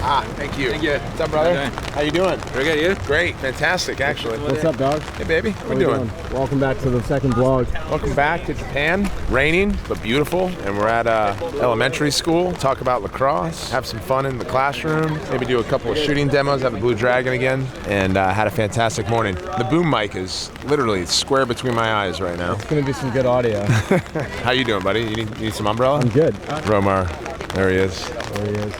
Thank you. Thank you. What's up, brother? Okay. How you doing? Very good, you? Great, fantastic, actually. What's up, dog? Hey, baby. How we doing? Welcome back to the second vlog. Welcome back to Japan. Raining, but beautiful. And we're at elementary school. Talk about lacrosse. Have some fun in the classroom. Maybe do a couple of shooting demos. Have the Blue Dragon again. And had a fantastic morning. The boom mic is literally square between my eyes right now. It's gonna be some good audio. How you doing, buddy? You need some umbrella? I'm good. Romar. There he is. There he is.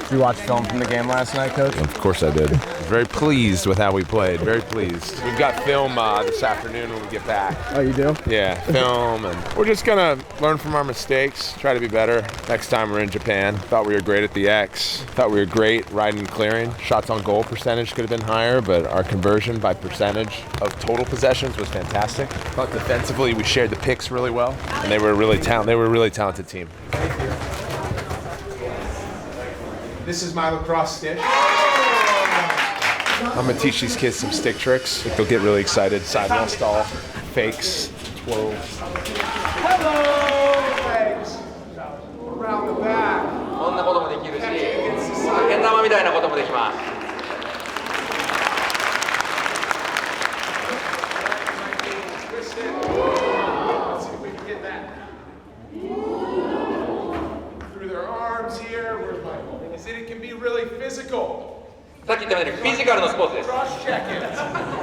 Did you watch film from the game last night, Coach? Of course I did. Very pleased with how we played. Very pleased. We've got film this afternoon when we get back. Oh, you do? Yeah, film, and we're just gonna learn from our mistakes, try to be better next time we're in Japan. Thought we were great at the X. Thought we were great riding and clearing. Shots on goal percentage could have been higher, but our conversion by percentage of total possessions was fantastic. Thought defensively we shared the picks really well, and they were a really talented team. This is my lacrosse stick. I'm gonna teach these kids some stick tricks. They'll get really excited. Sidewall stall, fakes, twirls. Hello, legs. Around the back. こんなこともできるし、けん玉みたいなこともできます。Twist it. Let's see if we can get that. Through their arms here. Where's my thing? Is it can be really physical. さっき言ったみたいにフィジカルのスポーツです。 Cross check it.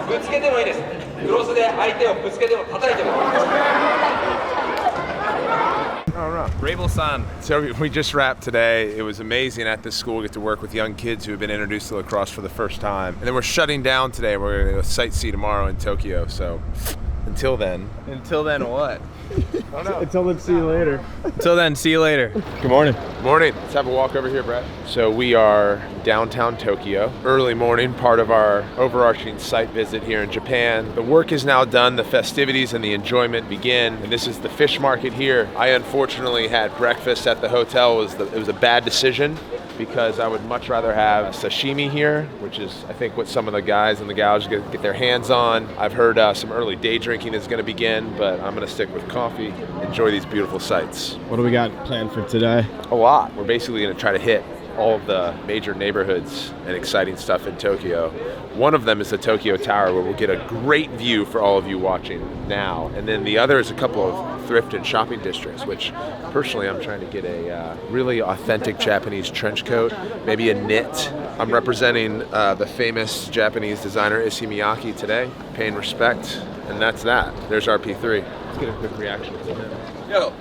ぶつけてもいいです。クロスで相手をぶつけても叩いてもいいです。 Rabil-san. So we just wrapped today. It was amazing at this school. We get to work with young kids who have been introduced to lacrosse for the first time. And then we're shutting down today. We're going to go sightsee tomorrow in Tokyo. So until then. Until then, what? Until then, see you later. Until then, see you later. Good morning. Morning. Let's have a walk over here, Brett. So we are downtown Tokyo. Early morning, part of our overarching site visit here in Japan. The work is now done. The festivities and the enjoyment begin. And this is the fish market here. I unfortunately had breakfast at the hotel. It was a bad decision because I would much rather have sashimi here, which is, I think, what some of the guys and the gals get their hands on. I've heard some early day drinking is going to begin, but I'm going to stick with coffee, enjoy these beautiful sights. What do we got planned for today? A lot. We're basically going to try to hit all of the major neighborhoods and exciting stuff in Tokyo. One of them is the Tokyo Tower, where we'll get a great view for all of you watching now. And then the other is a couple of thrift and shopping districts, which personally I'm trying to get a really authentic Japanese trench coat, maybe a knit. I'm representing the famous Japanese designer Issey Miyake today, paying respect, and that's that. There's RP3. Let's get a quick reaction from him. Yo.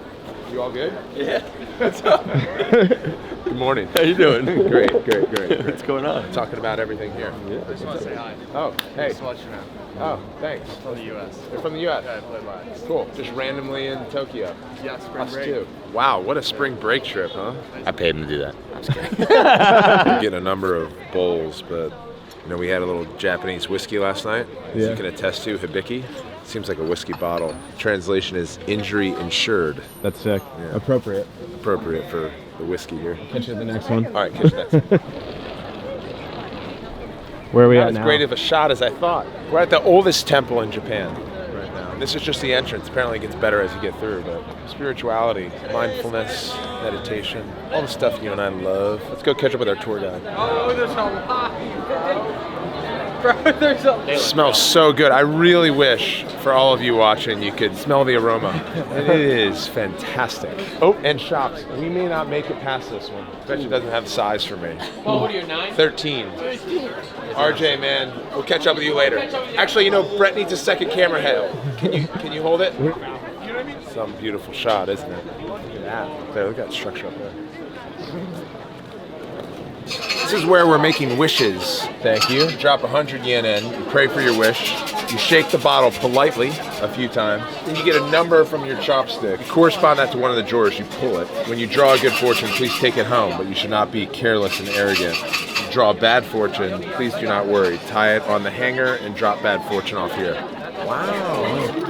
You all good? Yeah. What's up? Good morning. How you doing? Great. What's going on? Talking about everything here. Yeah. I just want to say hi. Oh, hey. Just watching around. Oh, thanks. From the U.S. They're from the U.S. Yeah, I played live. Cool. Just randomly in Tokyo. Yeah, spring Us break. too. Wow, what a spring break trip, huh? I paid him to do that. I'm just kidding. Get a number of bowls, but we had a little Japanese whiskey last night. As you can attest to, Hibiki. Seems like a whiskey bottle. Translation is injury insured. That's sick. Yeah. Appropriate. Appropriate for the whiskey here. Catch you at the next one. All right, catch you next. Where are we Not at as now? great of a shot as I thought. We're at the oldest temple in Japan right now. This is just the entrance. Apparently it gets better as you get through, but spirituality, mindfulness, meditation, all the stuff you and I love. Let's go catch up with our tour guide. Oh, there's a lot. Bro, there's a It smells so good. I really wish for all of you watching you could smell the aroma. It is fantastic. Oh, and shops. We may not make it past this one. Bet you doesn't have size for me. What are you, 9? 13. RJ, man, we'll catch up with you later. Actually, Brett needs a second camera head. Can you hold it? You know what I mean? Some beautiful shot, isn't it? Look at that. There, look at that structure up there. This is where we're making wishes. Thank you. Drop 100 yen in. You pray for your wish. You shake the bottle politely a few times. Then you get a number from your chopstick. You correspond that to one of the drawers. You pull it. When you draw a good fortune, please take it home, but you should not be careless and arrogant. If you draw bad fortune, please do not worry. Tie it on the hanger and drop bad fortune off here. Wow.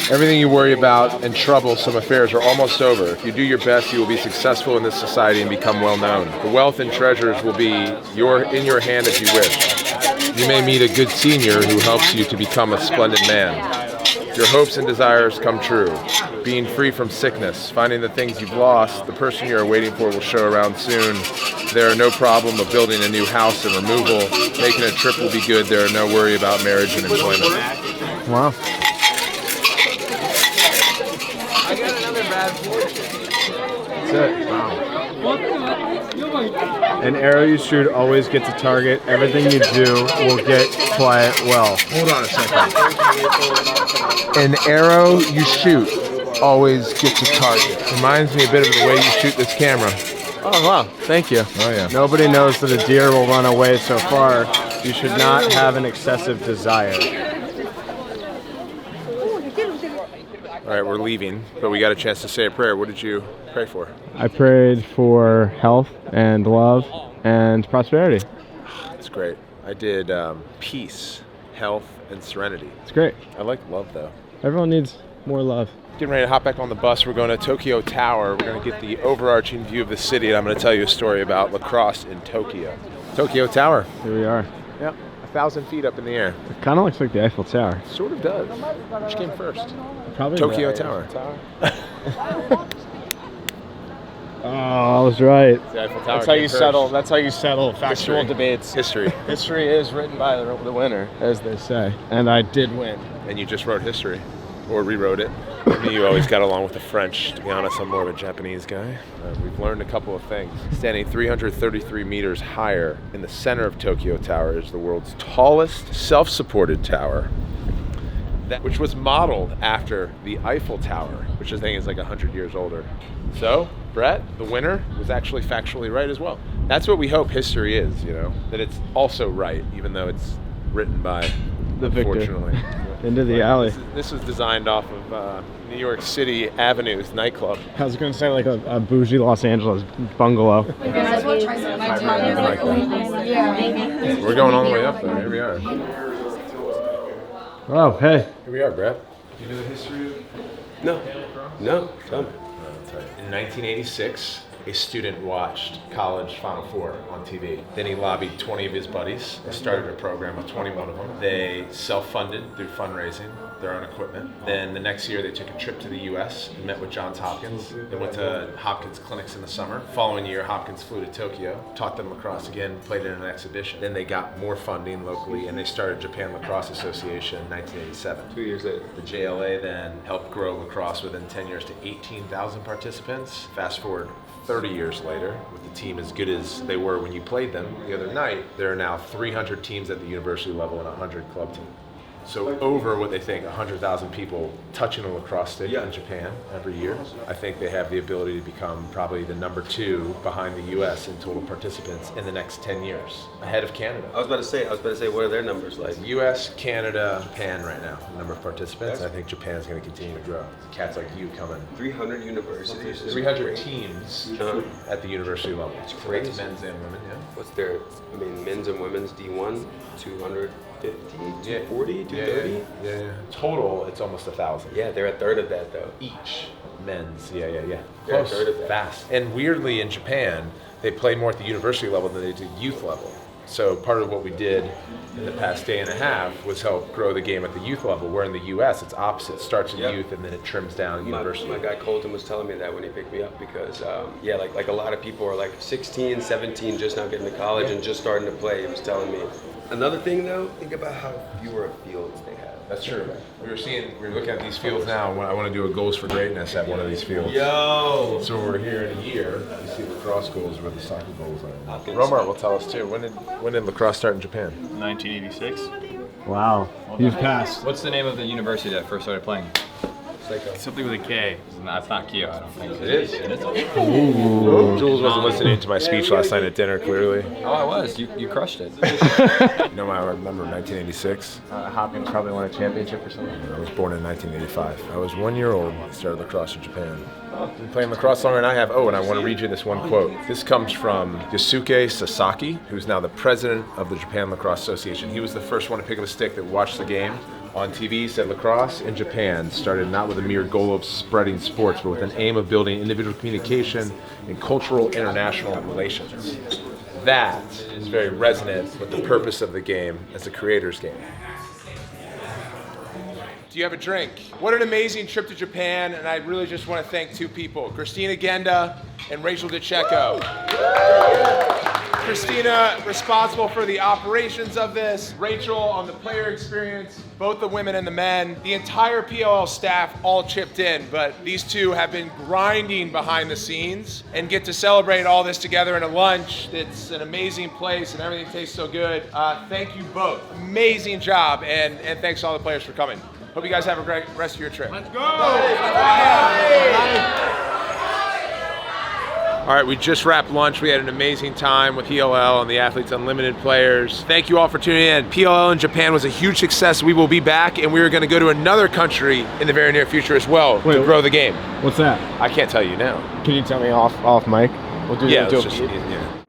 Everything you worry about and troublesome affairs are almost over. If you do your best, you will be successful in this society and become well known. The wealth and treasures will be in your hand as you wish. You may meet a good senior who helps you to become a splendid man. your hopes and desires come true. Being free from sickness, finding the things you've lost, the person you are waiting for will show around soon. There are no problem of building a new house and removal. Making a trip will be good. There are no worry about marriage and employment. Wow. I got another bad fortune. That's it. Wow. An arrow you shoot always gets a target. Everything you do will get quiet well. Hold on a second. An arrow you shoot always gets a target. Reminds me a bit of the way you shoot this camera. Oh, wow. Thank you. Oh, yeah. Nobody knows that a deer will run away so far. You should not have an excessive desire. All right, we're leaving, but we got a chance to say a prayer. What did you pray for? I prayed for health and love and prosperity. That's great. I did peace, health, and serenity. It's great. I like love, though. Everyone needs more love. Getting ready to hop back on the bus. We're going to Tokyo Tower. We're going to get the overarching view of the city, and I'm going to tell you a story about lacrosse in Tokyo. Tokyo Tower. Here we are. Yep, 1,000 feet up in the air. It kind of looks like the Eiffel Tower. Sort of does. Which came first? Probably Tokyo the Tower. Oh, I was right. The Eiffel Tower That's how came you first. settle. That's how you settle factual History. debates. History. History is written by the winner, as they say. And I did win. And you just wrote history. Or rewrote it. I mean, you always got along with the French. To be honest, I'm more of a Japanese guy. We've learned a couple of things. Standing 333 meters higher in the center of Tokyo Tower is the world's tallest self-supported tower, which was modeled after the Eiffel Tower, which I think is like 100 years older. So, Brett, the winner, was actually factually right as well. That's what we hope history is, you know, that it's also right, even though it's written by The victor. unfortunately. Into the alley. This was designed off of New York City Avenue's nightclub. I was going to say like a bougie Los Angeles bungalow. We're going all the way up there. Here we are. Oh, hey. Here we are, Brett. Do you know the history of No. No. Tell me. In 1986, a student watched college Final Four on TV. Then he lobbied 20 of his buddies. They started a program with 21 of them. They self-funded through fundraising their own equipment. Then the next year they took a trip to the US and met with Johns Hopkins. They went to Hopkins clinics in the summer. Following year, Hopkins flew to Tokyo, taught them lacrosse again, played in an exhibition. Then they got more funding locally and they started Japan Lacrosse Association in 1987. 2 years later. The JLA then helped grow lacrosse within 10 years to 18,000 participants. Fast forward 30 years later, with the team as good as they were when you played them the other night, there are now 300 teams at the university level and 100 club teams. So over what they think, 100,000 people touching a lacrosse stick in Japan every year. I think they have the ability to become probably the number 2 behind the US in total participants in the next 10 years, ahead of Canada. I was about to say, what are their numbers like? US, Canada, Japan right now, the number of participants. I think Japan's going to continue to grow. Cats like you coming. 300 universities. 300 teams Uh-huh. at the university level. It's crazy. That's men's and women, yeah. What's their, men's and women's D1? 250, 240, 230? Yeah. Total, it's almost 1,000. Yeah, they're a third of that though. Each men's, yeah. They're Close, a third of that. fast. And weirdly in Japan, they play more at the university level than they do youth level. So part of what we did in the past day and a half was help grow the game at the youth level, where in the US it's opposite. It starts in youth and then it trims down at university. My guy Colton was telling me that when he picked me up because, like a lot of people are like 16, 17, just now getting to college and just starting to play. He was telling me. Another thing though, think about how fewer fields they have. That's true. We were looking at these fields now. I want to do a goals for greatness at one of these fields. Yo! So we're here in a year. You see lacrosse goals where the soccer goals are. Romar will tell us too. When did lacrosse start in Japan? 1986. Wow. You've passed. What's the name of the university that first started playing? Something with a K. It's not Kyo, I don't think. It is. Jules wasn't listening to my speech last night at dinner, clearly. Oh, I was. You crushed it. No, I remember 1986. Hopkins probably won a championship or something. I was born in 1985. I was 1 year old. I started lacrosse in Japan. Been playing lacrosse longer than I have. Oh, and I want to read you this one quote. This comes from Yasuke Sasaki, who's now the president of the Japan Lacrosse Association. He was the first one to pick up a stick that watched the game on TV. Said lacrosse in Japan started not with a mere goal of spreading sports, but with an aim of building individual communication and cultural international relations. That is very resonant with the purpose of the game as a creator's game. Do you have a drink? What an amazing trip to Japan, and I really just want to thank two people, Christina Genda and Rachel DeCecco. Christina, responsible for the operations of this. Rachel on the player experience, both the women and the men. The entire PLL staff all chipped in, but these two have been grinding behind the scenes and get to celebrate all this together in a lunch. It's an amazing place and everything tastes so good. Thank you both. Amazing job, and thanks to all the players for coming. Hope you guys have a great rest of your trip. Let's go! All right, we just wrapped lunch. We had an amazing time with PLL and the Athletes Unlimited players. Thank you all for tuning in. PLL in Japan was a huge success. We will be back, and we are going to go to another country in the very near future as well to grow the game. What's that? I can't tell you now. Can you tell me off mic? We'll do Yeah, the let's just, yeah.